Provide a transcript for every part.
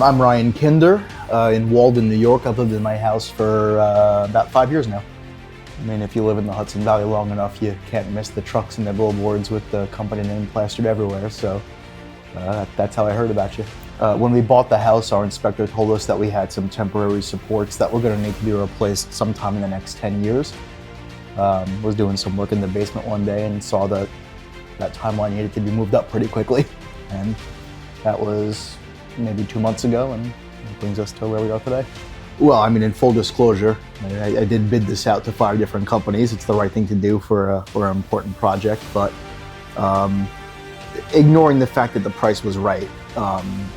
I'm Ryan Kinder in Walden, New York. I've lived in my house for about 5 years now. I mean, if you live in the Hudson Valley long enough, you can't miss the trucks and the billboards with the company name plastered everywhere. So that's how I heard about you. When we bought the house, our inspector told us that we had some temporary supports that were going to need to be replaced sometime in the next 10 years. Was doing some work in the basement one day and saw that timeline needed to be moved up pretty quickly. And that was maybe 2 months ago, and it brings us to where we are today. Well, I mean, in full disclosure, I did bid this out to 5 different companies. It's the right thing to do for an important project, but ignoring the fact that the price was right,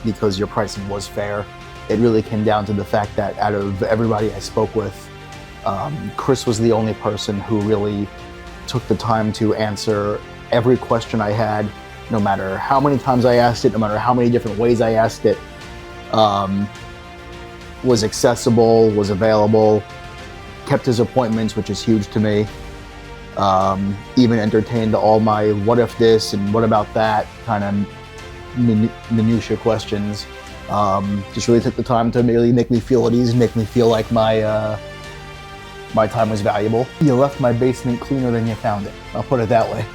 because your pricing was fair, it really came down to the fact that out of everybody I spoke with, Chris was the only person who really took the time to answer every question I had, no matter how many times I asked it, no matter how many different ways I asked it. Was accessible, was available, kept his appointments, which is huge to me. Even entertained all my what if this and what about that kind of minutiae questions. Just really took the time to really make me feel at ease, make me feel like my time was valuable. You left my basement cleaner than you found it. I'll put it that way.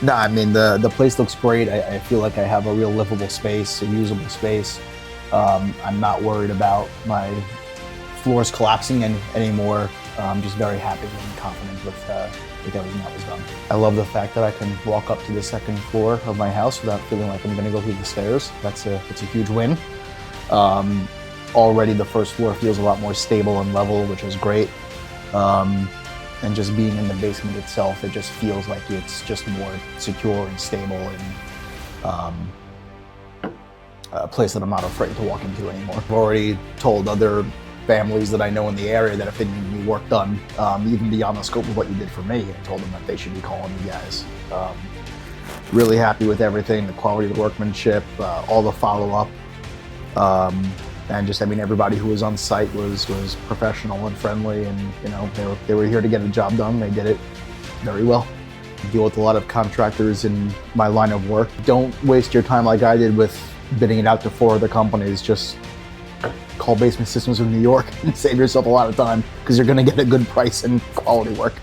No, I mean, the place looks great. I feel like I have a real livable space, a usable space. I'm not worried about my floors collapsing anymore. I'm just very happy and confident with everything that was done. I love the fact that I can walk up to the second floor of my house without feeling like I'm gonna go through the stairs. It's a huge win. Already the first floor feels a lot more stable and level, which is great. And just being in the basement itself, it just feels like it's just more secure and stable, and a place that I'm not afraid to walk into anymore. I've already told other families that I know in the area that if they need any work done, even beyond the scope of what you did for me, I told them that they should be calling you guys. Really happy with everything, the quality of the workmanship, all the follow-up. And just, I mean, everybody who was on site was professional and friendly, and you know, they were here to get a job done. They did it very well. I deal with a lot of contractors in my line of work. Don't waste your time like I did with bidding it out to 4 other companies. Just call Basement Systems of New York and save yourself a lot of time, because you're going to get a good price and quality work.